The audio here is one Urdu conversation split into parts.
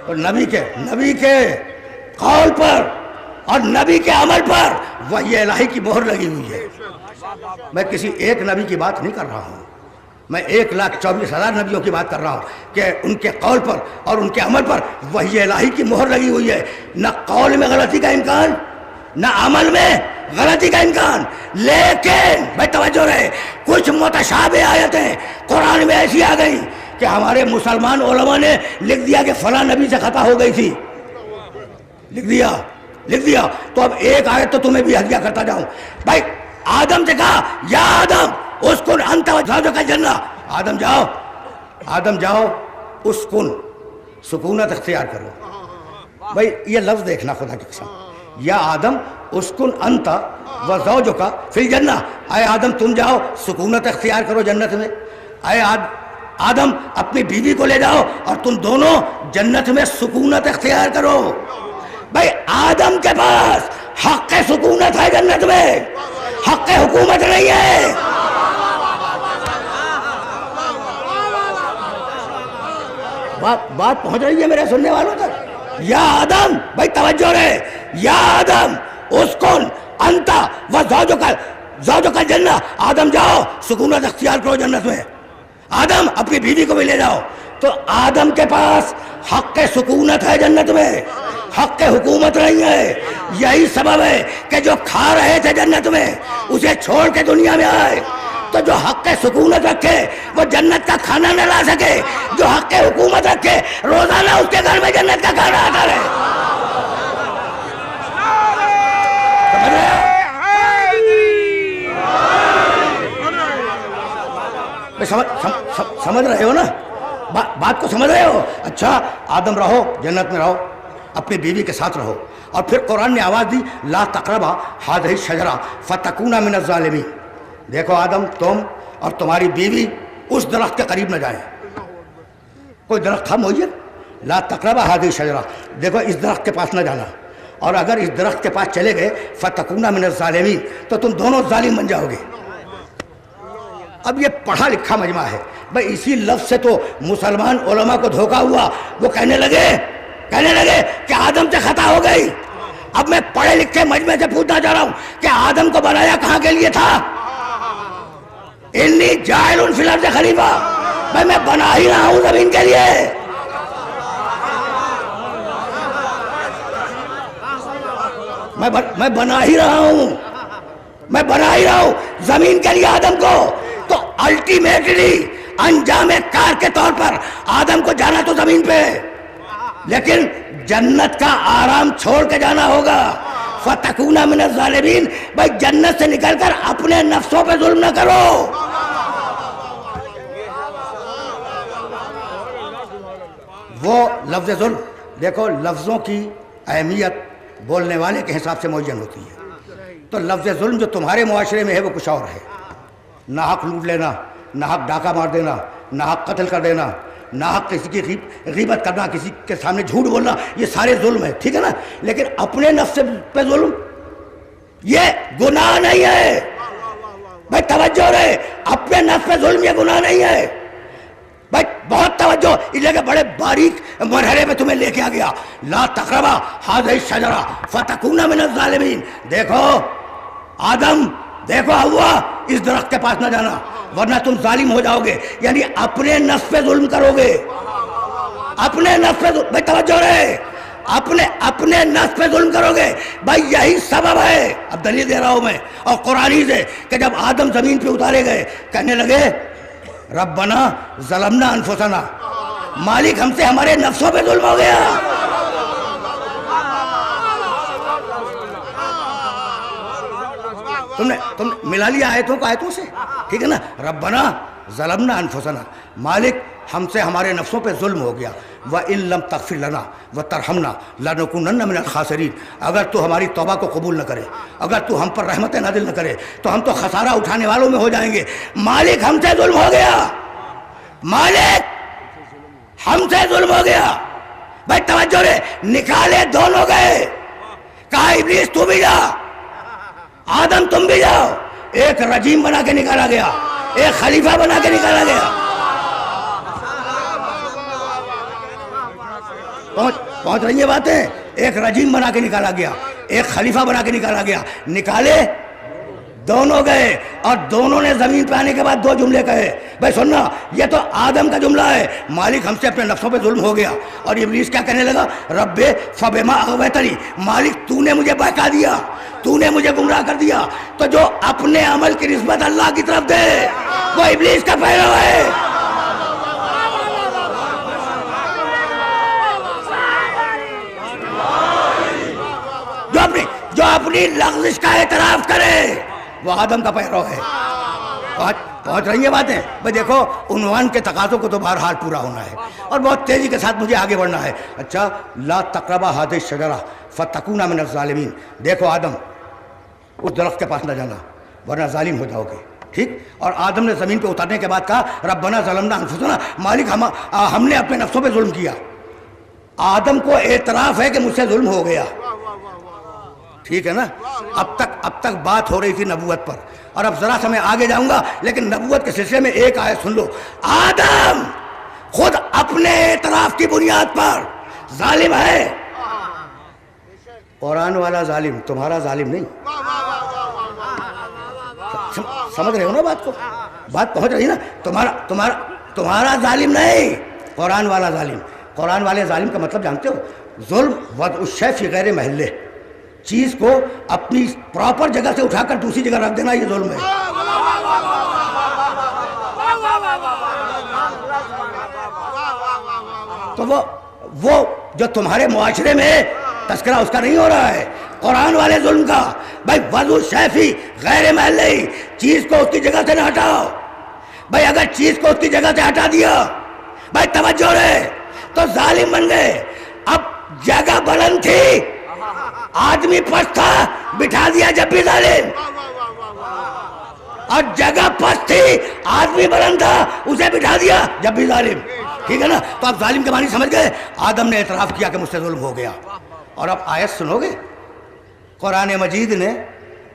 تو نبی کے قول پر اور نبی کے عمل پر وحی الہی کی مہر لگی ہوئی ہے۔ میں کسی ایک نبی کی بات نہیں کر رہا ہوں، میں 1,24,000 نبیوں کی بات کر رہا ہوں کہ ان کے قول پر اور ان کے عمل پر وحی الہی کی مہر لگی ہوئی ہے۔ نہ قول میں غلطی کا امکان، نہ عمل میں غلطی کا امکان۔ لیکن بھائی توجہ رہے، کچھ متشابہ آیتیں قرآن میں ایسی آ گئی کہ ہمارے مسلمان علماء نے لکھ دیا کہ فلاں نبی سے خطا ہو گئی تھی، لکھ دیا۔ تو اب ایک آیت تو تمہیں بھی ہدیہ کرتا جاؤں۔ بھائی آدم سے کہا یا آدم اسکن انت وزوجک الجنہ، آدم جاؤ اسکن، سکونت اختیار کرو۔ بھائی یہ لفظ دیکھنا خدا کی قسم، یا آدم اسکن انت وزوجک فی الجنہ، اے آدم تم جاؤ سکونت اختیار کرو جنت میں، اے آدم اپنی بیوی کو لے جاؤ اور تم دونوں جنت میں سکونت اختیار کرو۔ بھائی آدم کے پاس حق سکونت ہے جنت میں، حق حکومت نہیں ہے۔ بات پہنچ رہی ہے میرے سننے والوں تک؟ یا آدم، بھائی توجہ رہے، یا آدم اسکن انت وزوجک الجنہ، آدم جاؤ سکونت اختیار کرو جنت میں، آدم اپنی بیوی کو بھی لے جاؤ۔ تو آدم کے پاس حق سکونت ہے جنت میں، حق حکومت نہیں ہے۔ یہی سبب ہے کہ جو کھا رہے تھے جنت میں اسے چھوڑ کے دنیا میں آئے۔ تو جو حق سکونت رکھے وہ جنت کا کھانا نہ لا سکے، جو حق حکومت رکھے روزانہ اس کے گھر میں جنت کا کھانا آتا رہے۔ سمجھ رہے ہو نا بات کو؟ سمجھ رہے ہو؟ اچھا آدم رہو جنت میں، رہو اپنی بیوی کے ساتھ رہو، اور پھر قرآن نے آواز دی لا تقربا هذه الشجرہ فتکونا من الظالمین۔ دیکھو آدم تم اور تمہاری بیوی اس درخت کے قریب نہ جائیں۔ کوئی درخت تھا معین، لا تقربا هذه الشجرہ، دیکھو اس درخت کے پاس نہ جانا، اور اگر اس درخت کے پاس چلے گئے فتکونا من الظالمین تو تم دونوں ظالم بن جاؤ گے۔ اب یہ پڑھا لکھا مجمع ہے بھائی، اسی لفظ سے تو مسلمان علماء کو دھوکہ ہوا، وہ کہنے لگے کہ آدم سے خطا ہو گئی۔ اب میں پڑھے لکھے مجمع سے پوچھنا چاہ رہا ہوں کہ آدم کو بنایا کہاں کے لیے تھا؟ انی جاعل فی الارض خلیفہ، بھائی میں بنا ہی رہا ہوں زمین کے لیے۔ میں بنا ہی رہا ہوں زمین کے لیے آدم کو۔ تو الٹیمیٹلی انجام کار کے طور پر آدم کو جانا تو زمین پہ، لیکن جنت کا آرام چھوڑ کے جانا ہوگا۔ فتکونا من الظالمین، بھائی جنت سے نکل کر اپنے نفسوں پہ ظلم نہ کرو۔ وہ لفظ ظلم، دیکھو لفظوں کی اہمیت بولنے والے کے حساب سے معین ہوتی ہے۔ تو لفظ ظلم جو تمہارے معاشرے میں ہے وہ کچھ اور ہے، ناحق لوٹ لینا، ناحق ڈاکہ مار دینا، ناحق قتل کر دینا، ناحق کسی کی غیبت کرنا، کسی کے سامنے جھوٹ بولنا، یہ سارے ظلم ہے، ٹھیک ہے نا؟ لیکن اپنے نفس پہ ظلم یہ گناہ نہیں ہے۔ بھائی توجہ رہے، اپنے نفس پہ ظلم یہ گناہ نہیں ہے۔ بھائی بہت توجہ، اس لیے کہ بڑے باریک مرحلے میں تمہیں لے کے آ گیا۔ لا تقربا هذه الشجرہ فتکونا من الظالمین۔ دیکھو آدم، دیکھو ہوا، اس درخت کے پاس نہ جانا ورنہ تم ظالم ہو جاؤ گے، یعنی اپنے نفس پہ ظلم کرو گے، اپنے نفس پہ ظلم۔ بھائی توجہ رہے، اپنے نفس پہ ظلم کرو گے۔ بھائی یہی سبب ہے، اب دلیل دے رہا ہوں میں اور قرآنی سے، کہ جب آدم زمین پہ اتارے گئے کہنے لگے ربنا ظلمنا انفسنا، مالک ہم سے ہمارے نفسوں پہ ظلم ہو گیا۔ تم ملا لیا آیتوں کو آیتوں سے، ٹھیک ہے نا؟ ربنا ظلمنا انفسنا، مالک ہم سے ہمارے نفسوں پہ ظلم ہو گیا۔ وَإِن لَمْ تَغْفِرْ لَنَا وَتَرْحَمْنَا لَنَكُونَنَّ مِنَ الْخَاسِرِينَ، اگر تو ہماری توبہ کو قبول نہ کرے، اگر تو ہم پر رحمت نازل نہ کرے تو ہم تو خسارہ اٹھانے والوں میں ہو جائیں گے۔ مالک ہم سے ظلم ہو گیا، مالک ہم سے ظلم ہو گیا۔ بھائی توجہ رہے، نکالے دونوں گئے، کہا ابلیس تو بھی جا، آدم تم بھی جاؤ۔ ایک رجیم بنا کے نکالا گیا، ایک خلیفہ بنا کے نکالا گیا۔ پہنچ رہی ہیں باتیں. ایک رجیم بنا کے نکالا گیا, ایک خلیفہ بنا کے نکالا گیا, نکالے دونوں گئے, اور دونوں نے زمین پہ آنے کے بعد دو جملے کہے. بھائی سننا, یہ تو آدم کا جملہ ہے, مالک ہم سے اپنے نفسوں پہ ظلم ہو گیا. اور ابلیس کیا کہنے لگا, رب فبما اغویتنی, مالک تو نے مجھے بہکا دیا, تو نے مجھے گمراہ کر دیا. تو جو اپنے عمل کی نسبت اللہ کی طرف دے وہ ابلیس کا پیرو ہے. جو اپنی لغزش کا اعتراف کرے وہ آدم کا پیرو ہے. پہنچ رہی ہیں باتیں. بھئی دیکھو, عنوان کے تقاضوں کو تو بہرحال پورا ہونا ہے اور بہت تیزی کے ساتھ مجھے آگے بڑھنا ہے. اچھا, لا تقربا هذه الشجرة فتكونا من الظالمین. دیکھو آدم, اس درخت کے پاس نہ جانا ورنہ ظالم ہو جاؤ گے. ٹھیک. اور آدم نے زمین پہ اترنے کے بعد کہا ربنا ظلمنا انفسنا, مالک ہم نے اپنے نفسوں پہ ظلم کیا. آدم کو اعتراف ہے کہ مجھ سے ظلم ہو گیا. ٹھیک ہے نا. اب تک بات ہو رہی تھی نبوت پر, اور اب ذرا سا میں آگے جاؤں گا, لیکن نبوت کے سلسلے میں ایک آیت سن لو. آدم خود اپنے اعتراف کی بنیاد پر ظالم ہے. قرآن والا ظالم, تمہارا ظالم نہیں. سمجھ رہے ہو نا بات کو؟ بات پہنچ رہی نا. تمہارا ظالم نہیں, قرآن والا ظالم. قرآن والے ظالم کا مطلب جانتے ہو؟ ظلم وضع الشیء فی غیر محلہ, چیز کو اپنی پراپر جگہ سے اٹھا کر دوسری جگہ رکھ دینا, یہ ظلم ہے. تو وہ جو تمہارے معاشرے میں تذکرہ اس کا نہیں ہو رہا ہے, قرآن والے ظلم کا. بھائی وضع الشیء فی غیر محلہ, چیز کو اس کی جگہ سے نہ ہٹاؤ. بھائی اگر چیز کو اس کی جگہ سے ہٹا دیا, بھائی توجہ رہے, تو ظالم بن گئے. اب جگہ بلند تھی, آدمی پست تھا, بٹھا دیا جب بھی ظالم. اور جگہ پست تھی, آدمی بلند تھا, اسے بٹھا دیا جب بھی ظالم. ٹھیک ہے نا. تو اب ظالم کے معنی سمجھ گئے. آدم نے اعتراف کیا کہ مجھ سے ظلم ہو گیا. اور اب آیت سنو گے, قرآن مجید نے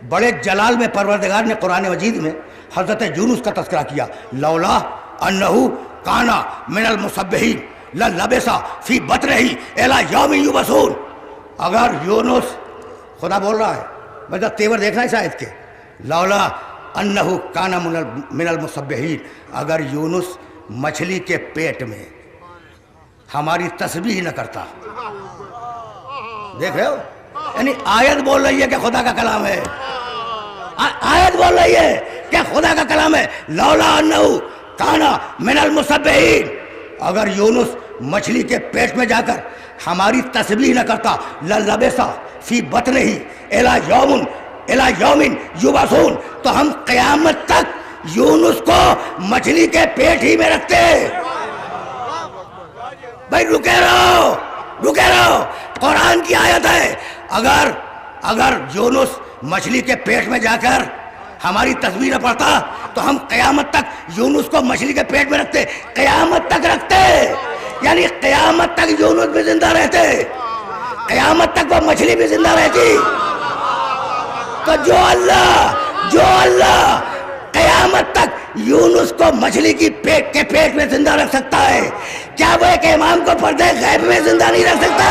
بڑے جلال میں پروردگار نے قرآن مجید میں حضرت یونس کا تذکرہ کیا. لولا انہو کانا من المسبحین للبث فی بطنہ الی یوم یبعثون. اگر یونس, خدا بول رہا ہے, مطلب تیور دیکھنا ہے شاید کے, لولا انہو کانا من المسبحین, اگر یونس مچھلی کے پیٹ میں ہماری تسبیح نہ کرتا. دیکھ رہے ہو, یعنی آیت بول رہی ہے کہ خدا کا کلام ہے. آیت بول رہی ہے کہ خدا کا کلام ہے. لولا انہو کانا من المسبحین, اگر یونس مچھلی کے پیٹ میں جا کر ہماری تسبیح نہ کرتا, للبث فی بطنہ الی یوم یبعثون, تو ہم قیامت تک یونس کو مچھلی کے پیٹ ہی میں رکھتے. بھائی رکے رہو, قرآن کی آیت ہے. اگر یونس مچھلی کے پیٹ میں جا کر ہماری تسبیح نہ پڑھتا تو ہم قیامت تک یونس کو مچھلی کے پیٹ میں رکھتے. قیامت تک رکھتے, یعنی قیامت تک یونس بھی زندہ رہتے, قیامت تک وہ مچھلی بھی زندہ رہتی. تو جو اللہ قیامت تک یونس کو مچھلی کی پیٹ کے پیٹ میں زندہ رکھ سکتا ہے, کیا وہ ایک امام کو پردے غیب میں زندہ نہیں رکھ سکتا؟